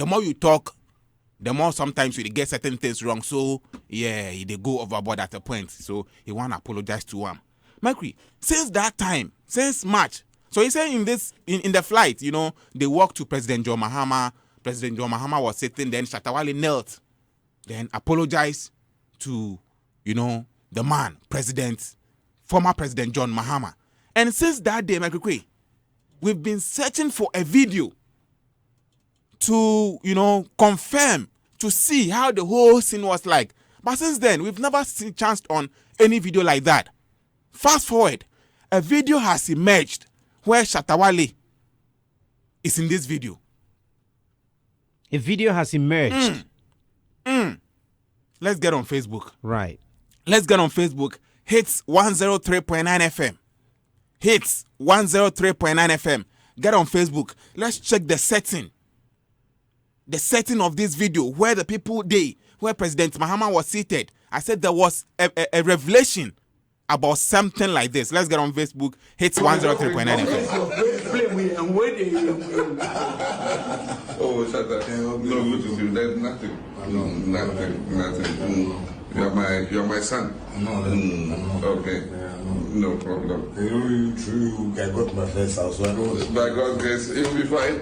the more you talk, the more sometimes you get certain things wrong. So yeah, they go overboard at a point. So he want to apologize to him. Mercury, since that time, since March. So he said in the flight, you know, they walked to President John Mahama. President John Mahama was sitting, then Shatawale knelt, then apologized to, you know, the man, former President John Mahama. And since that day, Mercury, we've been searching for a video to, you know, confirm, to see how the whole scene was like. But since then, we've never seen chanced on any video like that. Fast forward, a video has emerged where Shatawale is in this video. A video has emerged. Let's get on Facebook. Right. Let's get on Facebook. Hits 103.9 FM. Hits 103.9 FM. Get on Facebook. Let's check the setting. The setting of this video where the people where President Mahama was seated. I said there was a revelation about something like this. Let's get on Facebook. Hits 103.9 FM. Oh, shut up. No, good to you. There's nothing. Nothing. You're my son. No, okay. No problem. You I got my first house, so I don't. By God's grace, it will be fine.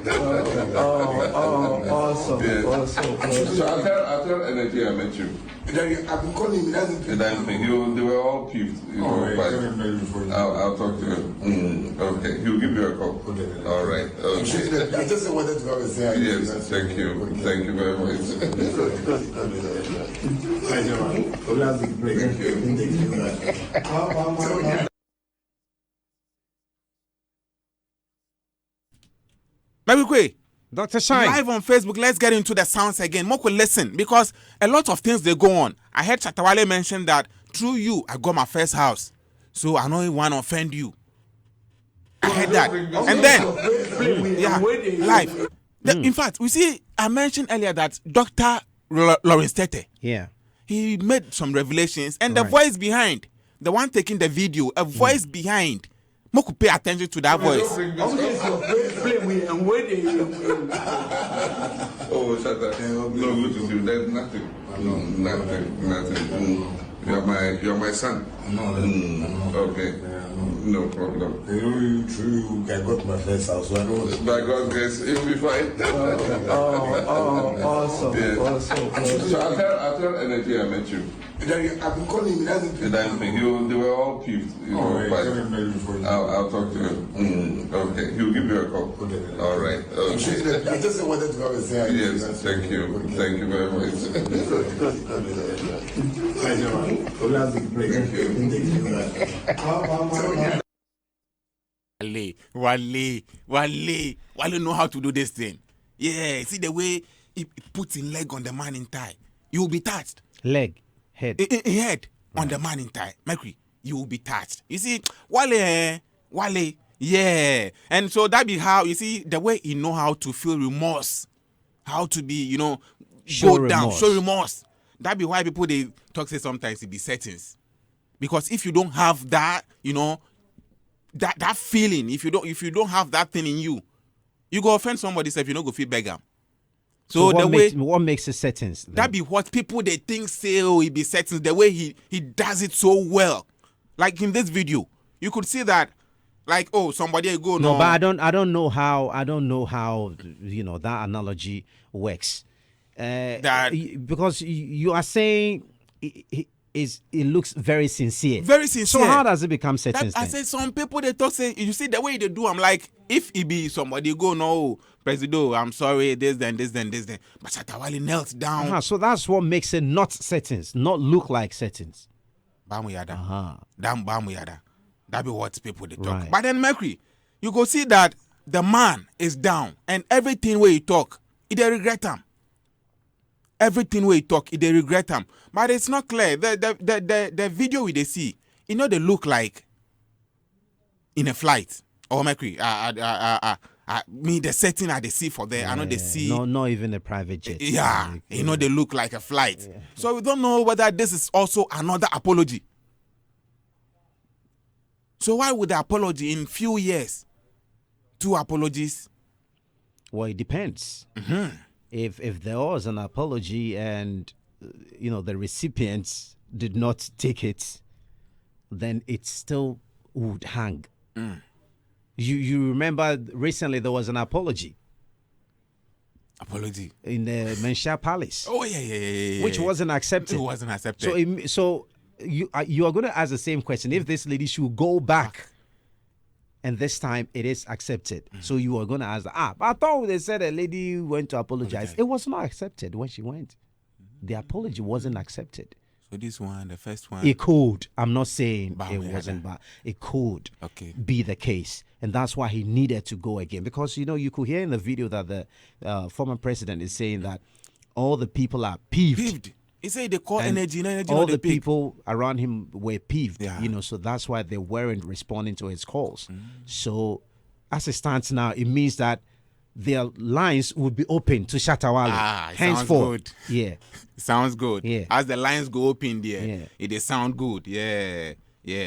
Awesome. Yeah. Awesome. So I'll tell Energy I met you. I've been calling him. They were all peeved. You know, but I'll talk to him. Okay, he'll give you a call. Okay. All right. Okay. I just wanted to have a say. Yes, thank you. Thank you very much. Maybe Dr. Shine. live on Facebook, let's get into the sounds again. Moko, listen, because a lot of things they go on. I heard Shatawale mention that through you, I got my first house. So I don't want to offend you. I heard that. And then, yeah, live. In fact, we see, I mentioned earlier that Dr. Lawrence Tete, he made some revelations, and the voice behind, the one taking the video, a voice behind, Moko, pay attention to that voice. Oh, shut up. No, good to you. There's nothing. Nothing. You're my son. No. Okay. No problem. You I got my first house, so I don't. By God's grace, it will be fine. Awesome. Yeah. So I'll tell Energy I met you. I've been calling him. They were all peeved. You know, but I'll talk to him. Okay, he'll give you a call. Okay. All right. Okay. I just wanted to have a say. Yes, thank you. Thank you very much. Wale know how to do this thing. Yeah, see the way he puts his leg on the man in tie. You will be touched. Head On the man in tie. Mercury, you will be touched. You see, Wale, yeah. And so that be how, you see, the way he know how to feel remorse. How to be, you know, show remorse. That be why people, they talk, say sometimes it be settings. Because if you don't have that, you know, that feeling, if you don't have that thing in you, you go offend somebody, so if you don't go feel beggar. So what makes the settings? Then? That be what people they think say, oh, he be settings, the way he does it so well. Like in this video, you could see that, like, oh, somebody go no, but I don't know how you know that analogy works. Because you are saying it looks very sincere. Very sincere. So how does it become settings? I said some people they talk, say, you see the way they do, I'm like, if it be somebody go, no, Presido, I'm sorry, this then. But Shatawale knelt down. So that's what makes it not settings, not look like settings. Bamuyada. Bamuyada. That be what people they talk. Right. But then Mercury, you go see that the man is down, and everything where he talk, they regret him. Everything where he talk, they regret him. But it's not clear. The video we they see, you know, they look like in a flight. Or Mercury, the setting I they see for there, I know they see. No, not even a private jet. Yeah, you know, they look like a flight. Yeah. So we don't know whether this is also another apology. So why would the apology in few years, 2 apologies? Well, it depends. if there was an apology and the recipients did not take it, then it still would hang. You remember recently there was an apology in the Mensha Palace. Oh yeah. Which wasn't accepted. It wasn't accepted. So you are going to ask the same question: if this lady should go back, and this time it is accepted, so you are going to ask, but I thought they said a lady went to apologize. It was not accepted when she went. The apology wasn't accepted. So this one, the first one, it could. I'm not saying it wasn't bad. It could be the case, and that's why he needed to go again. Because you could hear in the video that the former president is saying that all the people are peeved. He said they call energy. All the people around him were peeved. So that's why they weren't responding to his calls. So as it stands now, it means that their lines would be open to Shatawale. Henceforth. Yeah. Sounds good. Yeah. As the lines go open there, it sound good. Yeah.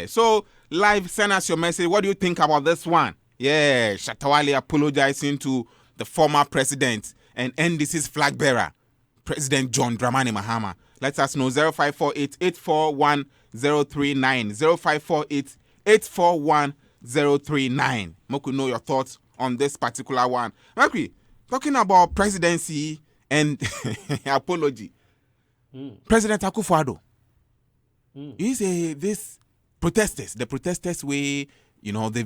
So, live, send us your message. What do you think about this one? Yeah, Shatawale apologizing to the former president and NDC's flag bearer, President John Dramani Mahama. Let us know 0548-841-039. 0548-841-039. Moku know your thoughts on this particular one. Mercury, talking about presidency and apology. President Akufo-Addo. You say this protesters, the protesters they've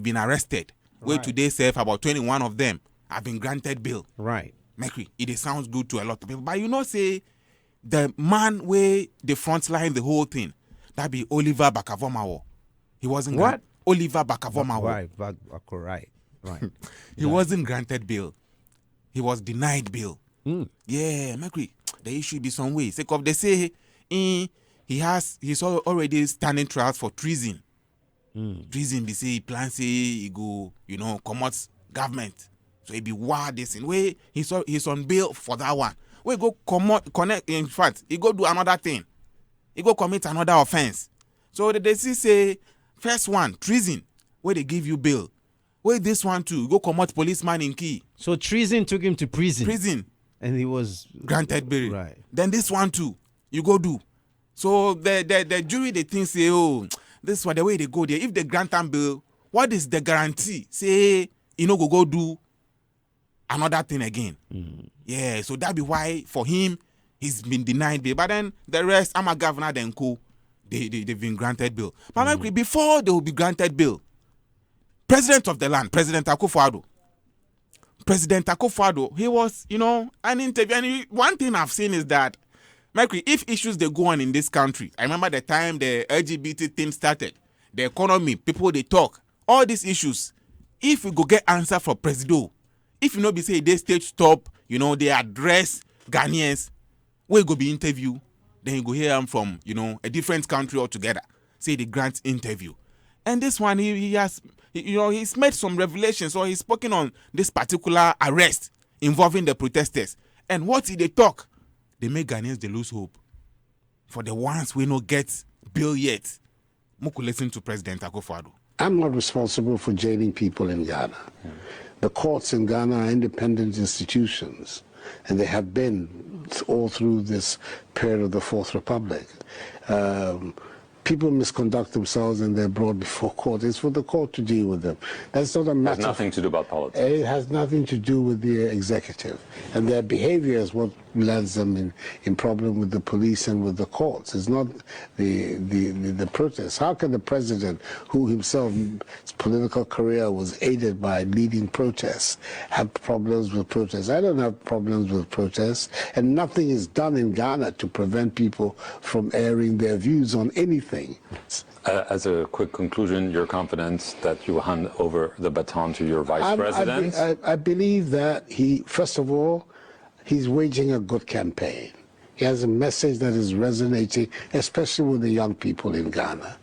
been arrested. Right. Where today serve about 21 of them have been granted bail. Right. Mercury, it sounds good to a lot of people. But say the man where the front line the whole thing, that be Oliver Bakavomawo. He wasn't what? Oliver Bakavomawo. Right. He wasn't granted bail. He was denied bail. Yeah, Mercury. The issue be some way. They say he's already standing trials for treason. Treason, they say he plans he go, come out government. So he be wild this in way he's on bail for that one. We go connect. In fact, he go do another thing. He go commit another offense. So they say first one treason where they give you bail. Where this one too go come out policeman in key. So treason took him to prison. And he was granted bail. Right. Then this one too, you go do. So the jury they think say, this one the way they go there. If they grant him bail, what is the guarantee? Say go do another thing again. Yeah. So that be why for him he's been denied bail. But then the rest, I'm a governor then they've been granted bail. But before they will be granted bail, President of the land, President Akufo-Addo. President Akufo-Addo, he was, an interview. And one thing I've seen is that, Mercury, if issues they go on in this country, I remember the time the LGBT thing started, the economy, people they talk, all these issues, if we go get answer from Presido, if be say they stage stop, they address Ghanaians, we go be interview, then you go hear them from, a different country altogether, say the grant interview. And this one, he's made some revelations, or he's spoken on this particular arrest involving the protesters. And what did they talk? They make Ghanaians they lose hope. For the ones we no get bill yet, Moku listen to President Akufo-Addo. I'm not responsible for jailing people in Ghana. The courts in Ghana are independent institutions, and they have been all through this period of the Fourth Republic. People misconduct themselves and they're brought before court. It's for the court to deal with them. That's not a matter. It has nothing to do about politics. It has nothing to do with the executive. And their behavior is what lands them in problem with the police and with the courts. It's not the protests. How can the president, who himself, his political career was aided by leading protests, have problems with protests? I don't have problems with protests. And nothing is done in Ghana to prevent people from airing their views on anything. As a quick conclusion, you're confident that you will hand over the baton to your vice president? I believe that first of all, he's waging a good campaign. He has a message that is resonating, especially with the young people in Ghana.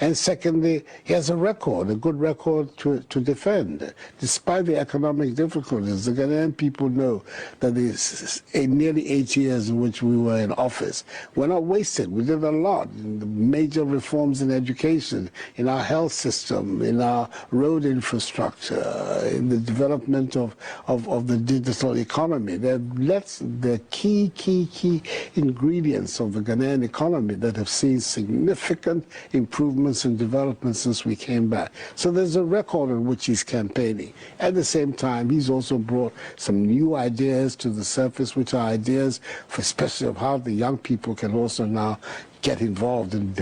And secondly, he has a good record to defend. Despite the economic difficulties, the Ghanaian people know that nearly 8 years in which we were in office were not wasted. We did a lot. Major reforms in education, in our health system, in our road infrastructure, in the development of the digital economy. The key ingredients of the Ghanaian economy that have seen significant improvements and development since we came back. So there's a record on which he's campaigning. At the same time, he's also brought some new ideas to the surface, which are ideas, especially of how the young people can also now get involved in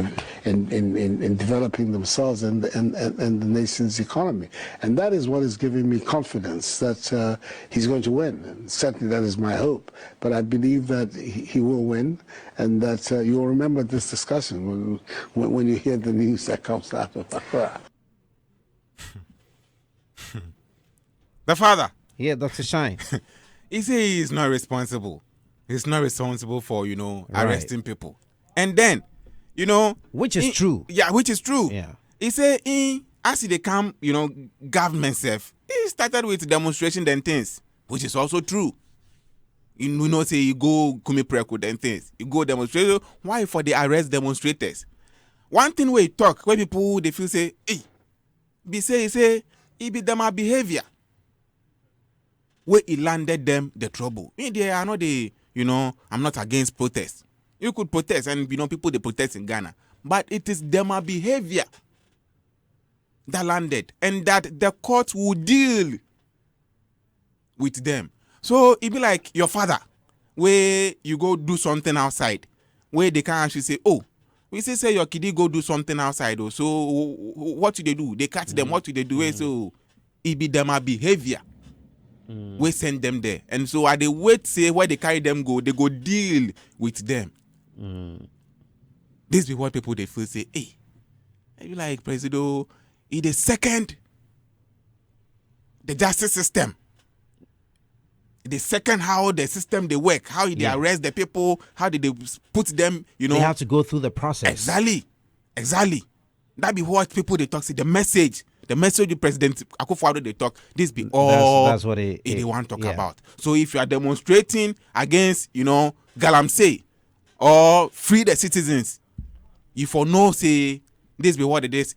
developing themselves and the nation's economy. And that is what is giving me confidence that he's going to win. And certainly that is my hope. But I believe that he will win, and that you'll remember this discussion when you hear the news that comes out of Accra. The father. Yeah, Dr. Shine. He says he's not responsible. He's not responsible for, Right. arresting people. And then, Which is true. Yeah, which is true. Yeah. He said, as they come, government self, he started with demonstration and things, which is also true. Say you go Kumi Prekud and things. You go demonstration. Why for the arrest demonstrators? One thing where he talk, where people they feel say, he say, it be them behavior. Where he landed them the trouble. They are not I'm not against protest. You could protest, and people they protest in Ghana, but it is them behavior that landed, and that the court will deal with them. So it be like your father, where you go do something outside, where they can actually say, oh, we say your kiddie go do something outside. Oh, so what do they do? They catch them. What do they do? So it be them behavior. We send them there, and so at the wait say where they carry them go, they go deal with them. This be what people they feel say, hey, you like President, it is second the justice system. The second how the system they work, how they arrest the people, how did they put them, They have to go through the process. Exactly. That be what people they talk. See the message the President Akufo-Addo they talk. This be all that's what they want to talk about. So if you are demonstrating against, Galamsey or free the citizens, you for no say this be what it is.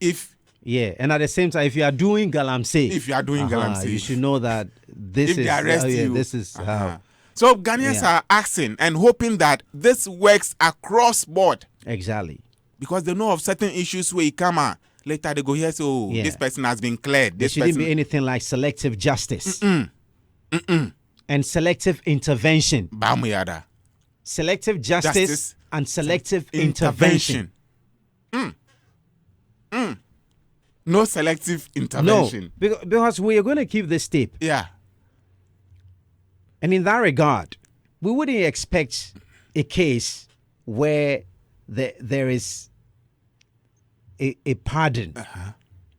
And at the same time, if you are doing Galamsey, Galamsey, you should know that this if is they arrest you, this is how. So Ghanaians are asking and hoping that this works across board. Exactly. Because they know of certain issues where you come out. Later they go here, so this person has been cleared. There shouldn't be anything like selective justice and selective intervention. Bamuyada. Selective justice and selective intervention. No selective intervention. No, because we are going to keep this tape. Yeah. And in that regard, we wouldn't expect a case where there is a pardon.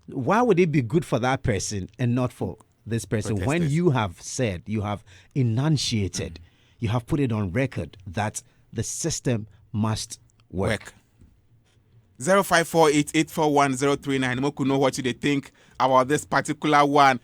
Why would it be good for that person and not for this person? Protesters. When you have said, you have enunciated, you have put it on record that the system must work. 05488411039. Moku know what you think about this particular one.